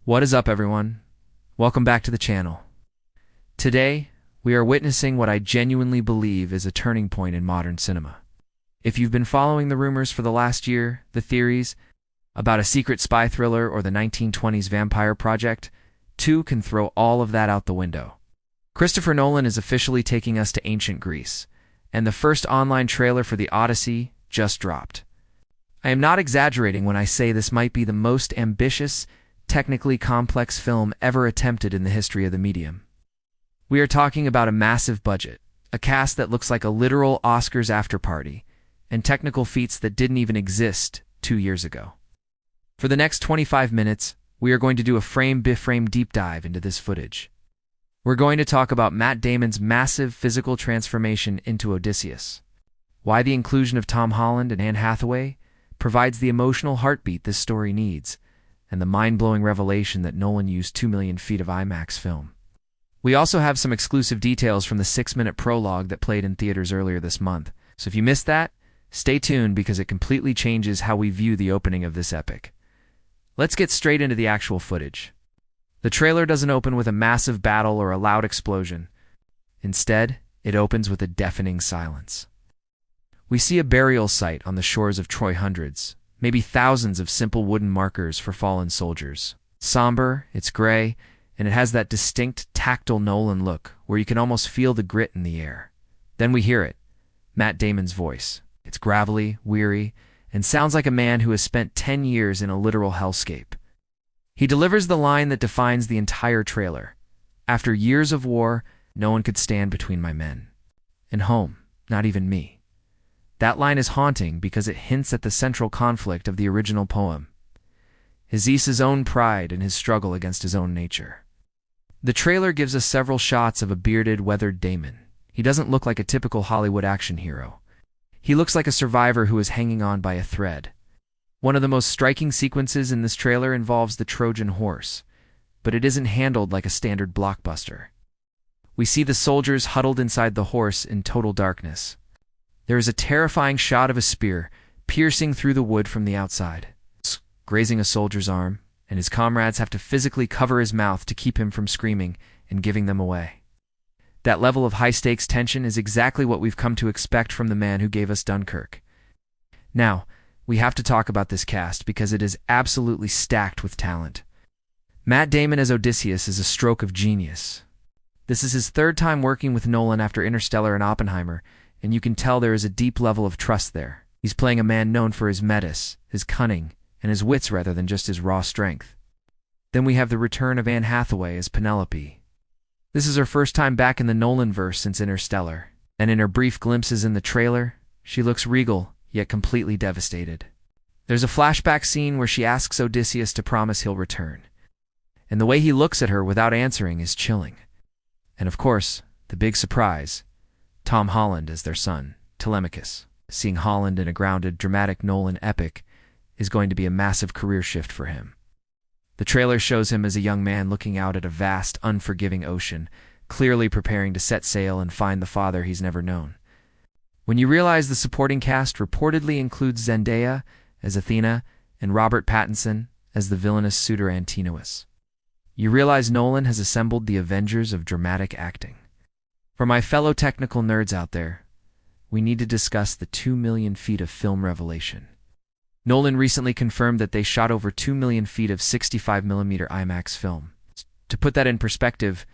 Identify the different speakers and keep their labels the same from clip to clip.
Speaker 1: What is up, everyone? Welcome back to the channel. Today, we are witnessing what I genuinely believe is a turning point in modern cinema. If you've been following the rumors for the last year, the theories about a secret spy thriller or the 1920s vampire project, two can throw all of that out the window. Christopher Nolan is officially taking us to ancient Greece, and the first online trailer for The Odyssey just dropped. I am not exaggerating when I say this might be the most ambitious, technically complex film ever attempted in the history of the medium. We are talking about a massive budget, a cast that looks like a literal Oscars after-party, and technical feats that didn't even exist 2 years ago. For the next 25 minutes, we are going to do a frame-by-frame deep dive into this footage. We're going to talk about Matt Damon's massive physical transformation into Odysseus, why the inclusion of Tom Holland and Anne Hathaway provides the emotional heartbeat this story needs, and the mind-blowing revelation that Nolan used 2 million feet of IMAX film. We also have some exclusive details from the 6-minute prologue that played in theaters earlier this month, so if you missed that, stay tuned because it completely changes how we view the opening of this epic. Let's get straight into the actual footage. The trailer doesn't open with a massive battle or a loud explosion. Instead, it opens with a deafening silence. We see a burial site on the shores of Troy, hundreds, maybe thousands of simple wooden markers for fallen soldiers. Somber, it's gray, and it has that distinct, tactile Nolan look where you can almost feel the grit in the air. Then we hear it, Matt Damon's voice. It's gravelly, weary, and sounds like a man who has spent 10 years in a literal hellscape. He delivers the line that defines the entire trailer. After years of war, no one could stand between my men. And home, not even me. That line is haunting because it hints at the central conflict of the original poem, Odysseus' own pride and his struggle against his own nature. The trailer gives us several shots of a bearded, weathered Damon. He doesn't look like a typical Hollywood action hero. He looks like a survivor who is hanging on by a thread. One of the most striking sequences in this trailer involves the Trojan horse, but it isn't handled like a standard blockbuster. We see the soldiers huddled inside the horse in total darkness. There is a terrifying shot of a spear piercing through the wood from the outside, grazing a soldier's arm, and his comrades have to physically cover his mouth to keep him from screaming and giving them away. That level of high-stakes tension is exactly what we've come to expect from the man who gave us Dunkirk. Now, we have to talk about this cast because it is absolutely stacked with talent. Matt Damon as Odysseus is a stroke of genius. This is his third time working with Nolan after Interstellar and Oppenheimer, and you can tell there is a deep level of trust there. He's playing a man known for his metis, his cunning, and his wits rather than just his raw strength. Then we have the return of Anne Hathaway as Penelope. This is her first time back in the Nolanverse since Interstellar, and in her brief glimpses in the trailer, she looks regal, yet completely devastated. There's a flashback scene where she asks Odysseus to promise he'll return, and the way he looks at her without answering is chilling. And of course, the big surprise, Tom Holland as their son, Telemachus. Seeing Holland in a grounded, dramatic Nolan epic is going to be a massive career shift for him. The trailer shows him as a young man looking out at a vast, unforgiving ocean, clearly preparing to set sail and find the father he's never known. When you realize the supporting cast reportedly includes Zendaya as Athena and Robert Pattinson as the villainous suitor Antinous, you realize Nolan has assembled the Avengers of dramatic acting. For my fellow technical nerds out there, we need to discuss the 2 million feet of film revelation. Nolan recently confirmed that they shot over 2 million feet of 65mm IMAX film. To put that in perspective,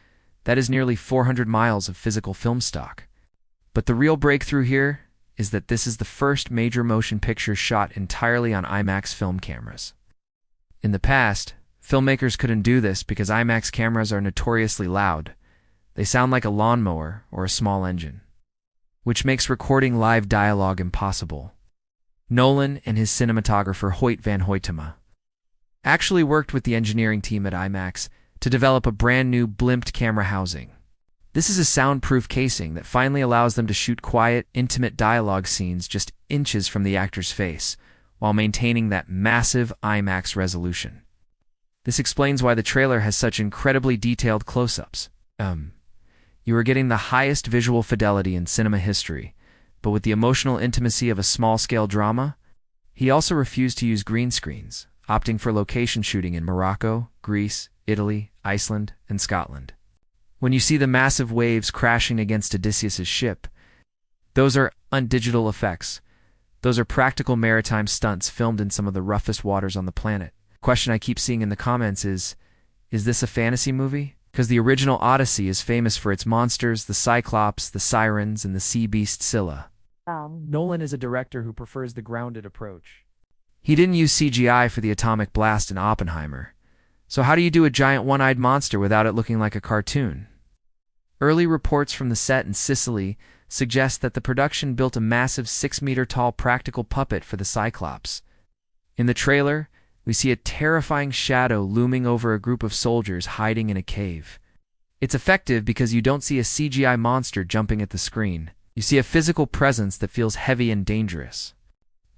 Speaker 1: that is nearly 400 miles of physical film stock. But the real breakthrough here is that this is the first major motion picture shot entirely on IMAX film cameras. In the past, filmmakers couldn't do this because IMAX cameras are notoriously loud. They sound like a lawnmower or a small engine, which makes recording live dialogue impossible. Nolan and his cinematographer Hoyt van Hoytema actually worked with the engineering team at IMAX to develop a brand new blimped camera housing. This is a soundproof casing that finally allows them to shoot quiet, intimate dialogue scenes just inches from the actor's face, while maintaining that massive IMAX resolution. This explains why the trailer has such incredibly detailed close-ups. You are getting the highest visual fidelity in cinema history, but with the emotional intimacy of a small-scale drama. He also refused to use green screens, opting for location shooting in Morocco, Greece, Italy, Iceland, and Scotland. When you see the massive waves crashing against Odysseus's ship, those are digital effects. Those are practical maritime stunts filmed in some of the roughest waters on the planet. Question I keep seeing in the comments is this a fantasy movie? Because the original Odyssey is famous for its monsters, the Cyclops, the Sirens, and the sea beast Scylla. Nolan is a director who prefers the grounded approach. He didn't use CGI for the atomic blast in Oppenheimer. So how do you do a giant one-eyed monster without it looking like a cartoon? Early reports from the set in Sicily suggest that the production built a massive 6-meter-tall practical puppet for the Cyclops. In the trailer, we see a terrifying shadow looming over a group of soldiers hiding in a cave. It's effective because you don't see a CGI monster jumping at the screen. You see a physical presence that feels heavy and dangerous.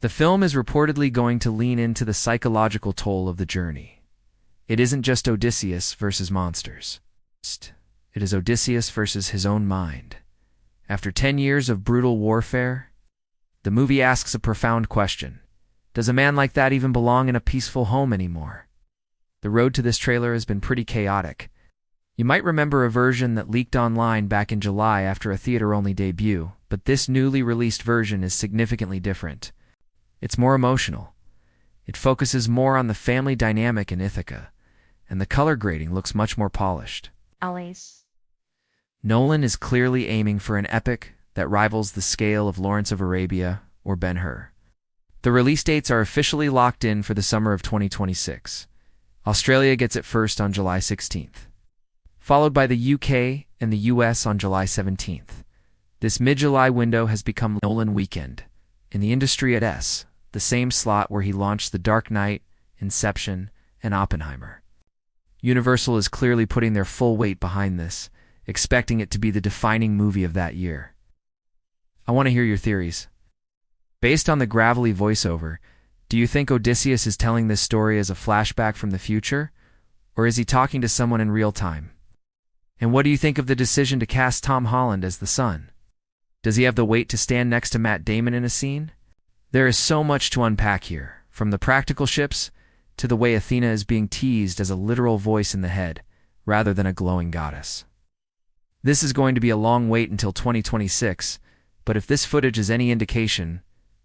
Speaker 1: The film is reportedly going to lean into the psychological toll of the journey. It isn't just Odysseus versus monsters. It is Odysseus versus his own mind. After 10 years of brutal warfare, the movie asks a profound question. Does a man like that even belong in a peaceful home anymore? The road to this trailer has been pretty chaotic. You might remember a version that leaked online back in July after a theater-only debut, but this newly released version is significantly different. It's more emotional. It focuses more on the family dynamic in Ithaca, and the color grading looks much more polished. Nolan is clearly aiming for an epic that rivals the scale of Lawrence of Arabia or Ben-Hur. The release dates are officially locked in for the summer of 2026. Australia gets it first on July 16th, followed by the UK and the US on July 17th. This mid-July window has become Nolan Weekend. In the industry at the same slot where he launched The Dark Knight, Inception, and Oppenheimer. Universal is clearly putting their full weight behind this, expecting it to be the defining movie of that year. I want to hear your theories. Based on the gravelly voiceover, do you think Odysseus is telling this story as a flashback from the future, or is he talking to someone in real time? And what do you think of the decision to cast Tom Holland as the son? Does he have the weight to stand next to Matt Damon in a scene? There is so much to unpack here, from the practical ships to the way Athena is being teased as a literal voice in the head, rather than a glowing goddess. This is going to be a long wait until 2026, but if this footage is any indication,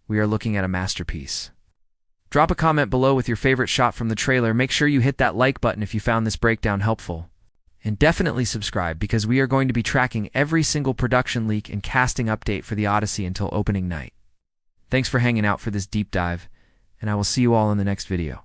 Speaker 1: we are looking at a masterpiece. Drop a comment below with your favorite shot from the trailer. Make sure you hit that like button if you found this breakdown helpful. And definitely subscribe because we are going to be tracking every single production leak and casting update for the Odyssey until opening night. Thanks for hanging out for this deep dive, and I will see you all in the next video.